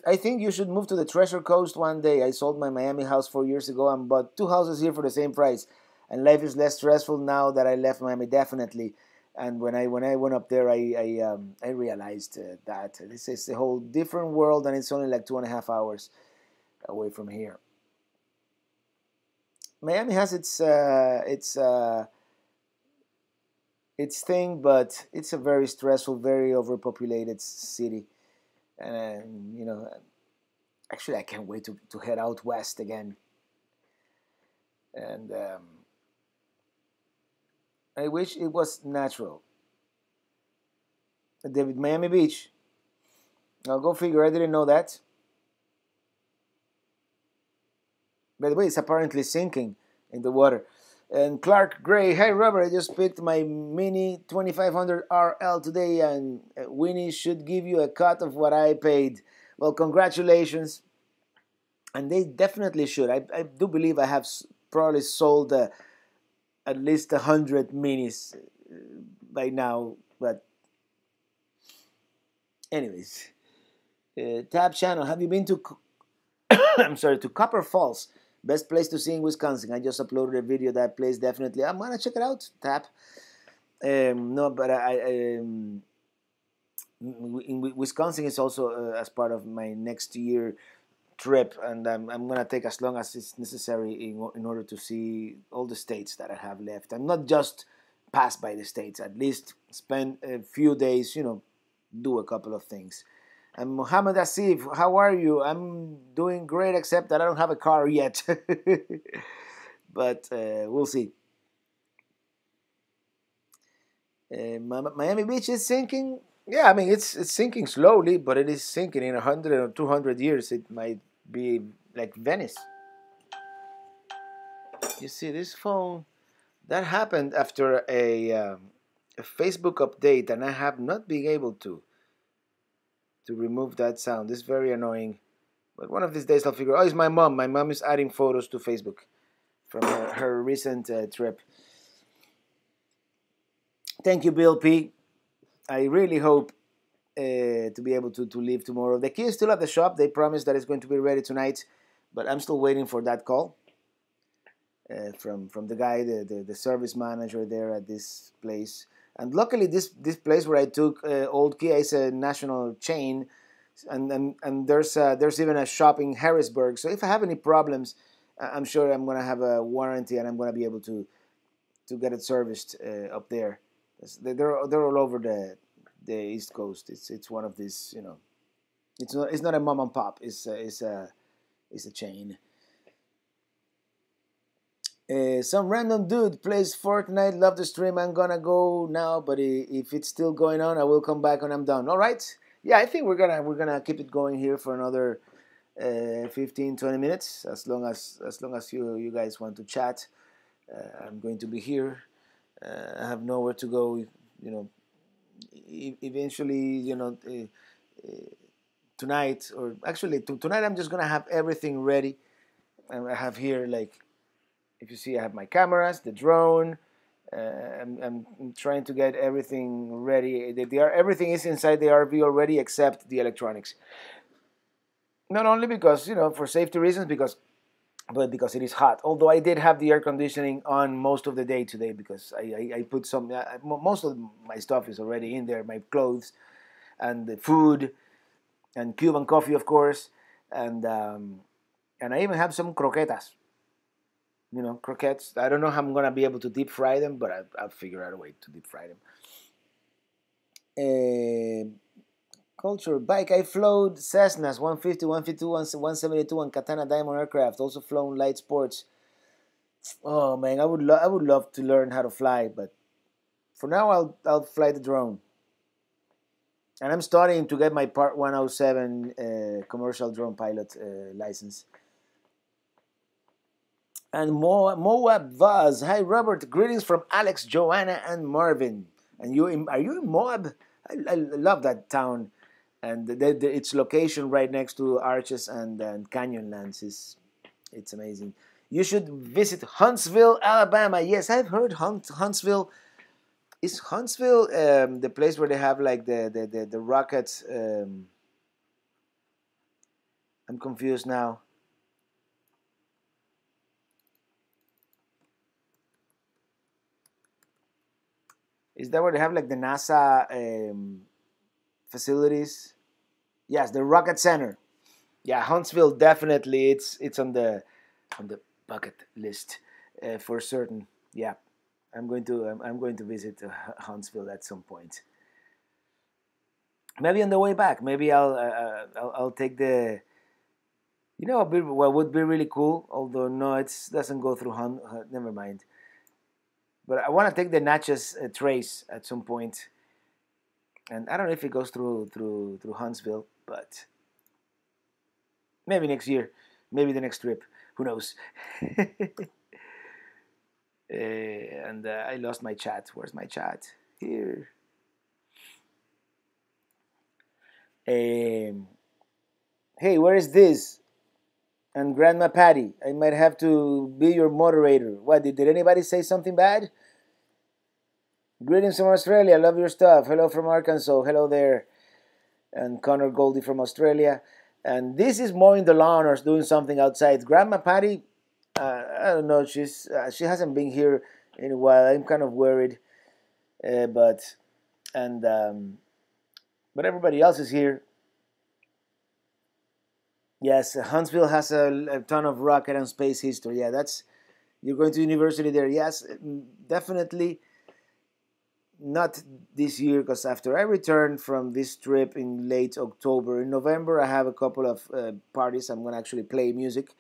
I think you should move to the Treasure Coast one day. I sold my Miami house 4 years ago and bought two houses here for the same price. And life is less stressful now that I left Miami, definitely. And when I went up there, I realized that this is a whole different world, and it's only like 2.5 hours away from here. Miami has its thing, but it's a very stressful, very overpopulated city. And actually, I can't wait to head out west again. And I wish it was natural. David, Miami Beach. I'll go figure. I didn't know that. By the way, it's apparently sinking in the water. And Clark Gray, hey Robert, I just picked my Mini 2500 RL today, and Winnie should give you a cut of what I paid. Well, congratulations. And they definitely should. I do believe I have probably sold at least 100 Minis by now. But anyways, Tab Channel, have you been to I'm sorry, to Copper Falls? Best place to see in Wisconsin. I just uploaded a video. That place definitely. I'm gonna check it out. Tap. No, but in Wisconsin is also as part of my next year trip, and I'm gonna take as long as it's necessary in order to see all the states that I have left, and not just pass by the states. At least spend a few days, do a couple of things. And Mohammed Asif, how are you? I'm doing great, except that I don't have a car yet. But we'll see. Miami Beach is sinking. Yeah, I mean it's sinking slowly, but it is sinking. In 100 or 200 years, it might be like Venice. You see, this phone that happened after a Facebook update, and I have not been able to remove that sound. It's very annoying. But one of these days I'll figure. Oh, it's my mom. My mom is adding photos to Facebook from her recent trip. Thank you, Bill P. I really hope to be able to leave tomorrow. The key is still at the shop. They promised that it's going to be ready tonight, but I'm still waiting for that call from the guy, the service manager there at this place. And luckily, this place where I took Old Kia is a national chain, and there's even a shop in Harrisburg. So if I have any problems, I'm sure I'm gonna have a warranty, and I'm gonna be able to get it serviced up there. They're all over the East Coast. It's one of these, it's not a mom and pop. It's a chain. Some random dude plays Fortnite. Love the stream. I'm gonna go now, but if it's still going on, I will come back when I'm done. All right. Yeah, I think we're gonna keep it going here for another 15-20 minutes, as long as you guys want to chat. I'm going to be here. I have nowhere to go. Eventually, tonight, or actually tonight, I'm just gonna have everything ready. And I have here, like, if you see, I have my cameras, the drone. I'm trying to get everything ready. Everything is inside the RV already, except the electronics. Not only because, for safety reasons, because but because it is hot. Although I did have the air conditioning on most of the day today because I put some, most of my stuff is already in there, my clothes and the food and Cuban coffee, of course, and and I even have some croquetas. Croquettes. I don't know how I'm gonna be able to deep fry them, but I'll figure out a way to deep fry them. Uh, Culture bike. I flowed Cessnas 150, 152, 172, and Katana Diamond aircraft. Also flown light sports. Oh man, I would love to learn how to fly, but for now I'll fly the drone. And I'm studying to get my Part 107 commercial drone pilot license. And Moab Vaz. Hi Robert, greetings from Alex, Joanna, and Marvin. And are you in Moab? I love that town, and its location right next to Arches and Canyonlands is it's amazing. You should visit Huntsville, Alabama. Yes, I've heard Huntsville. Is Huntsville the place where they have like the rockets? I'm confused now. Is that where they have like the NASA facilities? Yes, the Rocket Center. Yeah, Huntsville definitely. It's on the bucket list for certain. Yeah, I'm going to visit Huntsville at some point. Maybe on the way back. Maybe I'll take the. What would be really cool. Although no, it doesn't go through never mind. But I want to take the Natchez Trace at some point, and I don't know if it goes through Huntsville, but maybe next year, maybe the next trip. Who knows? And I lost my chat. Where's my chat? Here. Um, hey, where is this? And Grandma Patty, I might have to be your moderator. What, did anybody say something bad? Greetings from Australia. Love your stuff. Hello from Arkansas. Hello there. And Connor Goldie from Australia. And this is mowing the lawn or doing something outside. Grandma Patty, I don't know. She hasn't been here in a while. I'm kind of worried, but and but everybody else is here. Yes, Huntsville has a ton of rocket and space history. Yeah, you're going to university there. Yes, definitely not this year because after I return from this trip in late October, in November I have a couple of parties. I'm going to actually play music,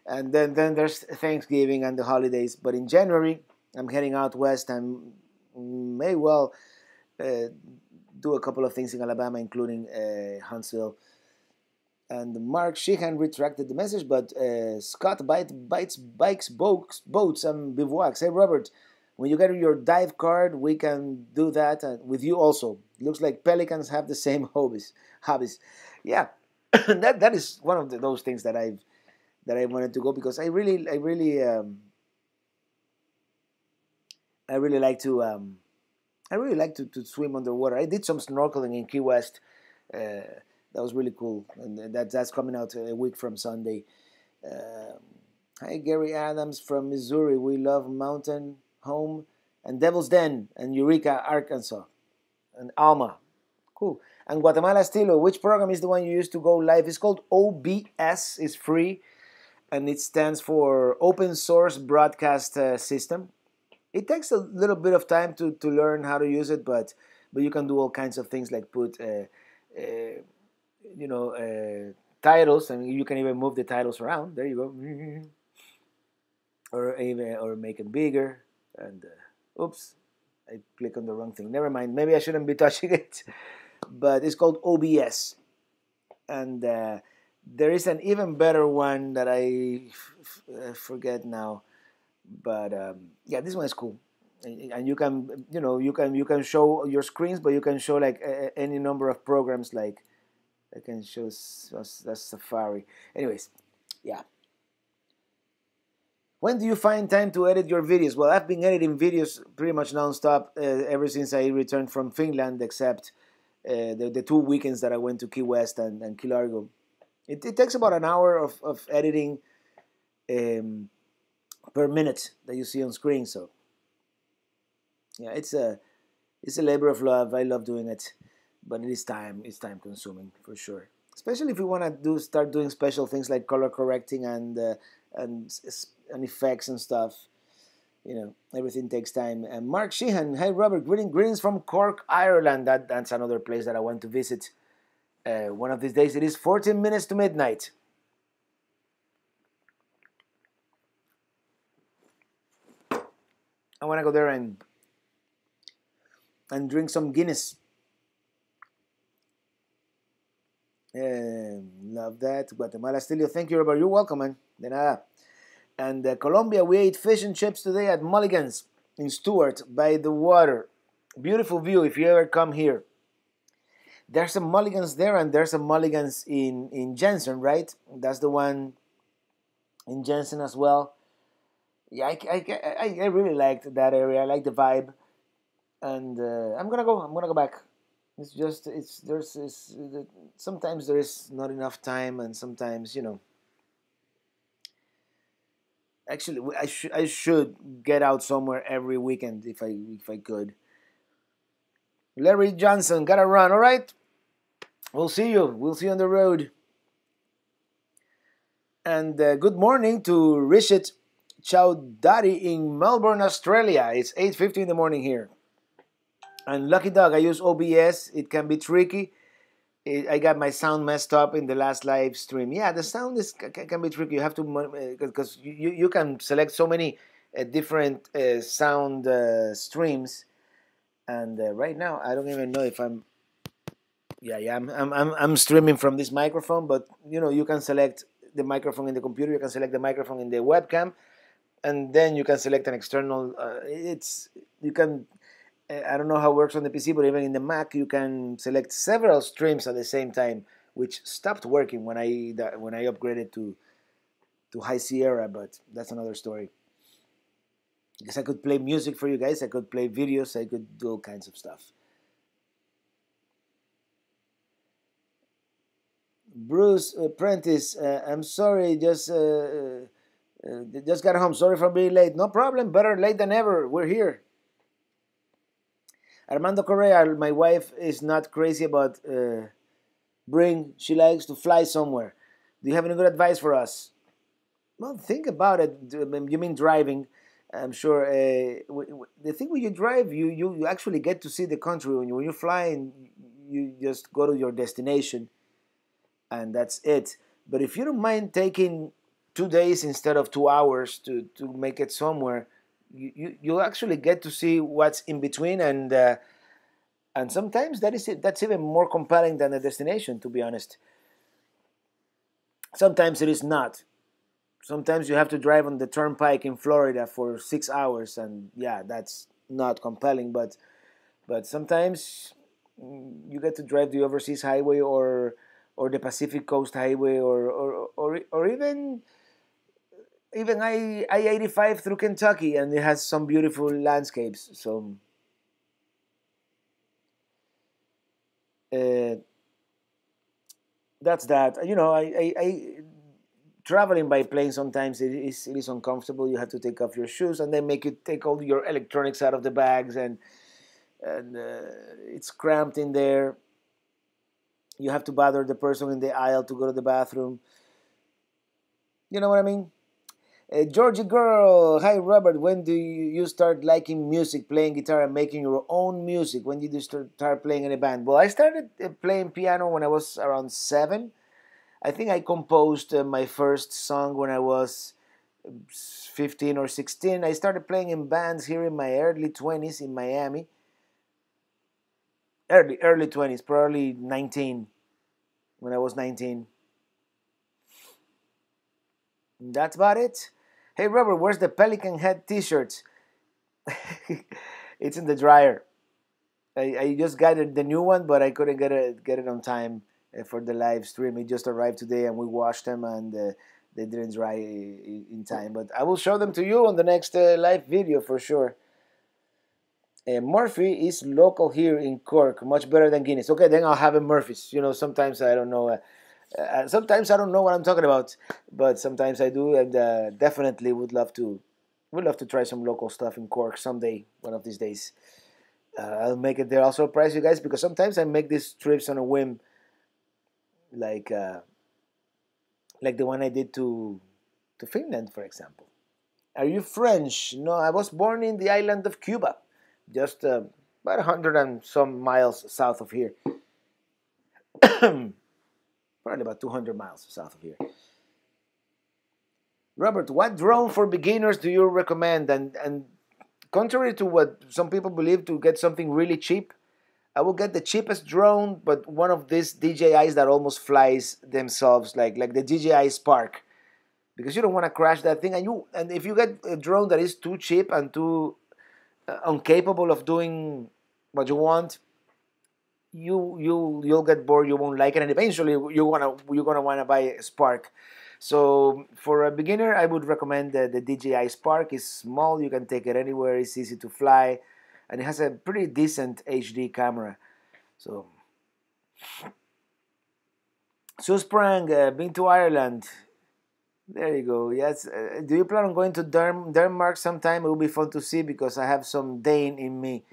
and then there's Thanksgiving and the holidays. But in January I'm heading out west and may well uh, do a couple of things in Alabama, including Huntsville. And Mark Sheehan retracted the message, but Scott bites bikes, boats, and bivouacs. Hey, Robert, when you get your dive card, we can do that with you also. Looks like Pelicans have the same hobbies. Yeah, that is one of those things that I wanted to go because I really like to to swim underwater. I did some snorkeling in Key West. That was really cool, and that's coming out a week from Sunday. Um, Hi, Gary Adams from Missouri. We love Mountain Home and Devil's Den and Eureka, Arkansas, and Alma. Cool. And Guatemala Estilo. Which program is the one you use to go live? It's called OBS. It's free, and it stands for Open Source Broadcast System. It takes a little bit of time to learn how to use it, but you can do all kinds of things like put uh, you know titles, and you can even move the titles around. There you go, or make them bigger. And oops, I click on the wrong thing. Never mind. Maybe I shouldn't be touching it. But it's called OBS, and there is an even better one that forget now. But yeah, this one is cool, and you can you can show your screens, but you can show like any number of programs. Like I can show that's Safari. Anyways, yeah. When do you find time to edit your videos? Well, I've been editing videos pretty much nonstop ever since I returned from Finland, except the 2 weekends that I went to Key West and Key Largo. It takes about an hour of editing um, per minute that you see on screen. So yeah, it's a labor of love. I love doing it, but it is time. It's time consuming for sure. Especially if you want to start doing special things like color correcting and effects and stuff. Everything takes time. And Mark Sheehan, hey Robert, greetings from Cork, Ireland. That's another place that I want to visit. One of these days. It is 14 minutes to midnight. I want to go there and drink some Guinness. Love that. Guatemala Stilio, thank you, Robert. You're welcome, man. De nada. And Colombia, we ate fish and chips today at Mulligan's in Stuart by the water. Beautiful view if you ever come here. There's some Mulligan's there, and there's some Mulligan's in Jensen, right? That's the one in Jensen as well. Yeah, I really liked that area. I like the vibe, and I'm gonna go. I'm gonna go back. It's just sometimes there is not enough time, and sometimes Actually, I should get out somewhere every weekend if I could. Larry Johnson, gotta run. All right, we'll see you. We'll see you on the road. And good morning to Rishit Chowdhury in Melbourne, Australia. It's 8:50 in the morning here. And Lucky Dog, I use OBS. It can be tricky. I got my sound messed up in the last live stream. Yeah, the sound can be tricky. You have to because you can select so many different sound streams. And right now, I don't even know if I'm. Yeah. I'm streaming from this microphone, but you can select the microphone in the computer. You can select the microphone in the webcam, and then you can select an external. You can. I don't know how it works on the PC, but even in the Mac, you can select several streams at the same time, which stopped working when I upgraded to High Sierra. But that's another story. Because I could play music for you guys, I could play videos, I could do all kinds of stuff. Bruce Prentice, I'm sorry, just got home. Sorry for being late. No problem. Better late than ever. We're here. Armando Correa, my wife is not crazy about bring. She likes to fly somewhere. Do you have any good advice for us? Well, think about it. You mean driving? I'm sure. The thing when you drive, you actually get to see the country. When you fly, you just go to your destination, and that's it. But if you don't mind taking 2 days instead of 2 hours to make it somewhere, you actually get to see what's in between, and sometimes that's even more compelling than the destination, to be honest. Sometimes it is not. Sometimes you have to drive on the turnpike in Florida for 6 hours, and yeah, that's not compelling. But sometimes you get to drive the overseas highway or the Pacific Coast Highway or even I-85 through Kentucky, and it has some beautiful landscapes. So that's that. I traveling by plane sometimes it is uncomfortable. You have to take off your shoes and then make you take all your electronics out of the bags, and it's cramped in there. You have to bother the person in the aisle to go to the bathroom. You know what I mean? Georgie girl, hi Robert. When do you start liking music, playing guitar, and making your own music? When did you start playing in a band? Well, I started playing piano when I was around 7. I think I composed my first song when I was 15 or 16. I started playing in bands here in my early 20s in Miami. Early 20s, probably 19, when I was 19. That's about it. Hey Robert, where's the Pelican Head t-shirt? It's in the dryer. I just got the new one, but I couldn't get it on time for the live stream. It just arrived today, and we washed them, and they didn't dry in time. But I will show them to you on the next live video for sure. Murphy is local here in Cork, much better than Guinness. Okay, then I'll have a Murphy's. Sometimes I don't know. Sometimes I don't know what I'm talking about, but sometimes I do, and definitely would love to try some local stuff in Cork someday, one of these days. I'll make it there. I'll surprise you guys because sometimes I make these trips on a whim, like uh, like the one I did to Finland, for example. Are you French? No, I was born in the island of Cuba, just about 100 and some miles south of here. Probably about 200 miles south of here. Robert, what drone for beginners do you recommend? And contrary to what some people believe, to get something really cheap, I will get the cheapest drone, but one of these DJIs that almost flies themselves, like the DJI Spark, because you don't want to crash that thing. And if you get a drone that is too cheap and too incapable of doing what you want, you'll get bored. You won't like it, and eventually you're gonna wanna buy a Spark. So for a beginner, I would recommend the DJI Spark. It's small. You can take it anywhere. It's easy to fly, and it has a pretty decent HD camera. So, Susprang, been to Ireland. There you go. Yes. Do you plan on going to Denmark sometime? It will be fun to see because I have some Dane in me.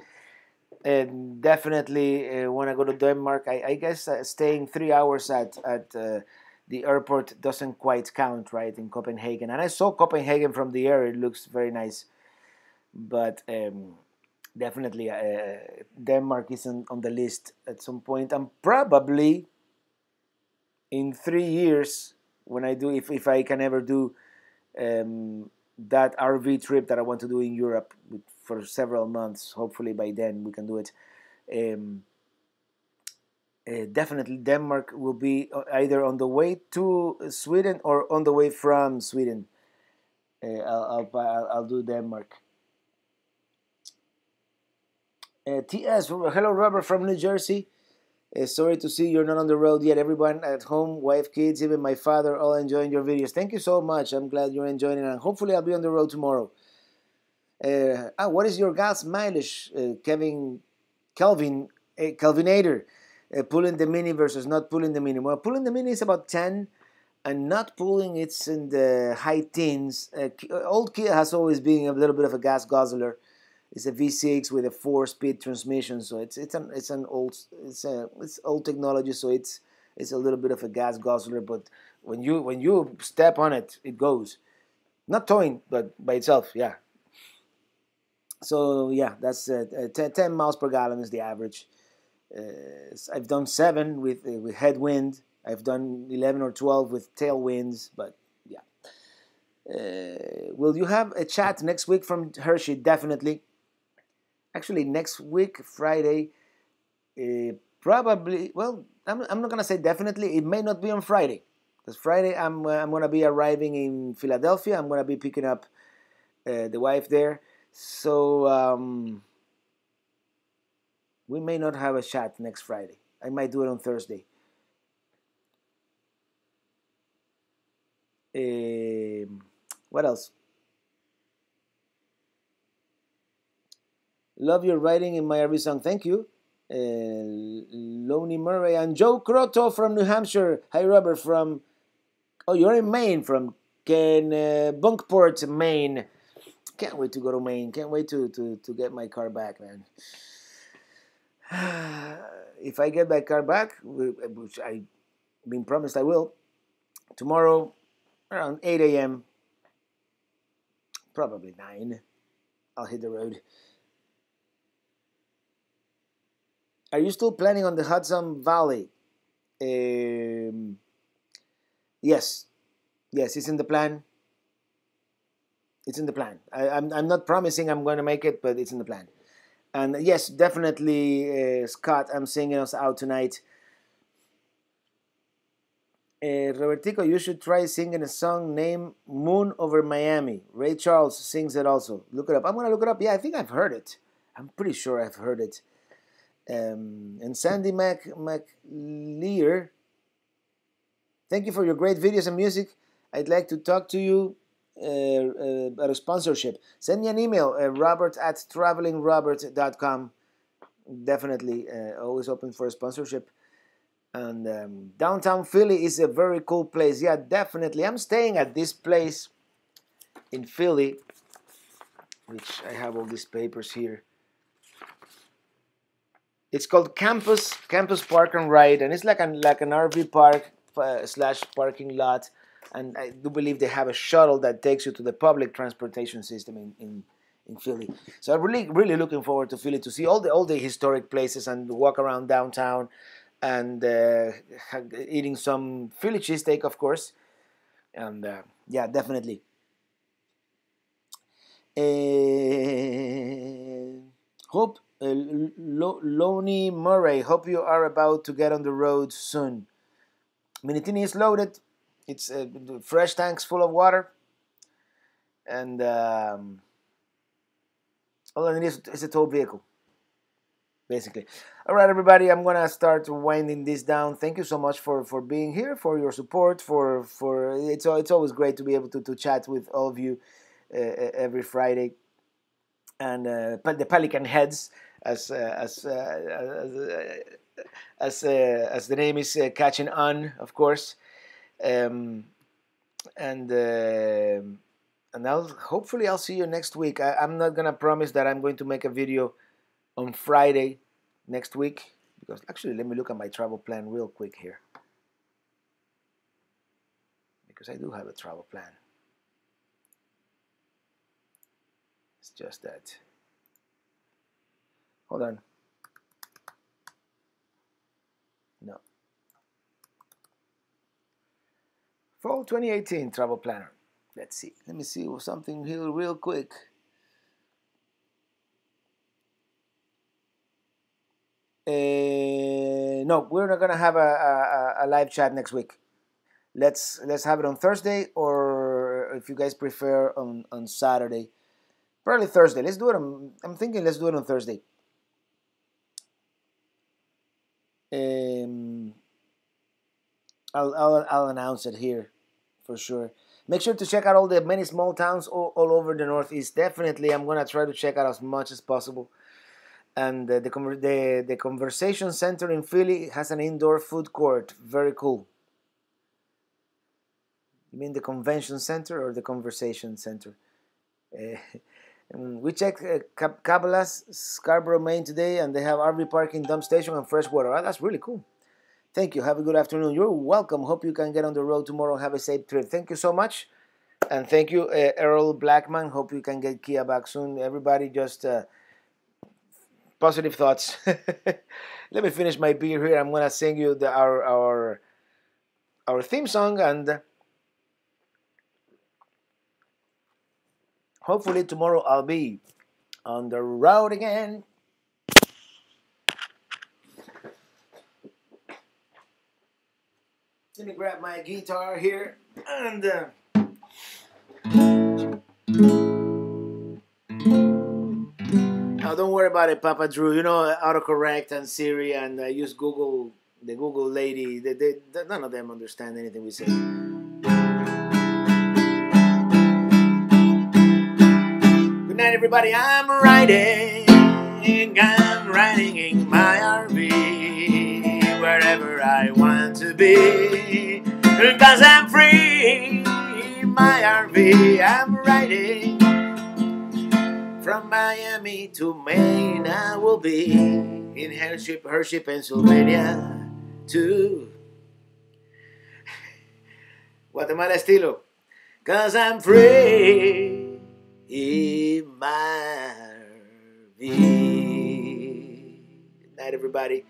And definitely when I go to Denmark, I guess staying 3 hours at the airport doesn't quite count, right, in Copenhagen. And I saw Copenhagen from the air. It looks very nice. But definitely Denmark is on the list at some point. And probably in 3 years, when I do, if I can ever do that RV trip that I want to do in Europe for several months, hopefully by then we can do it. Definitely Denmark will be either on the way to Sweden or on the way from Sweden. I'll do Denmark. TS, hello Robert from New Jersey. Sorry to see you're not on the road yet. Everyone at home, wife, kids, even my father, all enjoying your videos. Thank you so much. I'm glad you're enjoying it, and hopefully I'll be on the road tomorrow. What is your gas mileage, Calvinator? Pulling the Mini versus not pulling the Mini. Well, pulling the Mini is about 10, and not pulling it's in the high teens. Old Kia has always been a little bit of a gas guzzler. It's a V6 with a 4-speed transmission, so it's old technology, so it's a little bit of a gas guzzler. But when you step on it, it goes. Not towing, but by itself, yeah. So yeah, that's 10 miles per gallon is the average. I've done 7 with headwind. I've done 11 or 12 with tailwinds, but yeah. Will you have a chat next week from Hershey? Definitely. Actually, next week, Friday, probably. Well, I'm not gonna say definitely. It may not be on Friday, because Friday I'm gonna be arriving in Philadelphia. I'm gonna be picking up the wife there, so we may not have a chat next Friday. I might do it on Thursday. What else? Love your writing in my RV song. Thank you. Lonnie Murray and Joe Croto from New Hampshire. Hi, Robert from... Oh, you're in Maine, from Bunkport, Maine. Can't wait to go to Maine. Can't wait to get my car back, man. If I get my car back, which I've been promised I will, tomorrow around 8 a.m., probably 9, I'll hit the road. Are you still planning on the Hudson Valley? Yes, it's in the plan. It's in the plan. I'm not promising I'm going to make it, but it's in the plan. And yes, definitely, Scott, I'm singing us out tonight. Robertico, you should try singing a song named Moon Over Miami. Ray Charles sings it also. Look it up. I'm going to look it up. Yeah, I think I've heard it. I'm pretty sure I've heard it. And Sandy McLear, thank you for your great videos and music. I'd like to talk to you about a sponsorship. Send me an email, robert@travelingrobert.com. Definitely always open for a sponsorship. And downtown Philly is a very cool place. Yeah, definitely. I'm staying at this place in Philly, which I have all these papers here. It's called Campus Park and Ride, and it's like an RV park slash parking lot. And I do believe they have a shuttle that takes you to the public transportation system in Philly. So I'm really looking forward to Philly to see all the historic places and walk around downtown and eating some Philly cheesesteak, of course. And yeah, definitely. Hope Lonnie Murray. Hope you are about to get on the road soon. Minitini is loaded. It's fresh tanks full of water, and all I need is a tow vehicle, basically. All right, everybody. I'm gonna start winding this down. Thank you so much for being here, for your support, for it's always great to be able to chat with all of you every Friday. And the Pelican Heads, as as the name is catching on, of course, um, and hopefully I'll see you next week. I'm not gonna promise that I'm going to make a video on Friday next week, because actually let me look at my travel plan real quick here, because I do have a travel plan. It's just that. Hold on. No. Fall 2018 travel planner. Let's see. Let me see something here real quick. No, we're not gonna have a live chat next week. Let's have it on Thursday, or if you guys prefer on Saturday. Probably Thursday. Let's do it on. I'm thinking let's do it on Thursday. Um, I'll announce it here for sure. Make sure to check out all the many small towns all over the Northeast. Definitely, I'm gonna try to check out as much as possible. And the Conversation Center in Philly has an indoor food court. Very cool. You mean the Convention Center or the Conversation Center? Uh, we checked Cabela's, Scarborough, Maine today, and they have RV parking, dump station, and fresh water. Oh, that's really cool. Thank you. Have a good afternoon. You're welcome. Hope you can get on the road tomorrow. Have a safe trip. Thank you so much. And thank you, Earl Blackman. Hope you can get Kia back soon. Everybody, just positive thoughts. Let me finish my beer here. I'm gonna sing you our theme song, and hopefully tomorrow I'll be on the road again. Let me grab my guitar here, and now don't worry about it, Papa Drew. You know, autocorrect and Siri, and use Google, the Google lady. None of them understand anything we say. Good night, everybody. I'm riding in my RV wherever I want to be, because I'm free in my RV. I'm riding from Miami to Maine. I will be in Hershey, Pennsylvania, to Guatemala estilo, cause I'm free in my RV. Good night, everybody.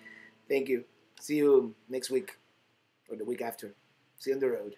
Thank you. See you next week or the week after. See you on the road.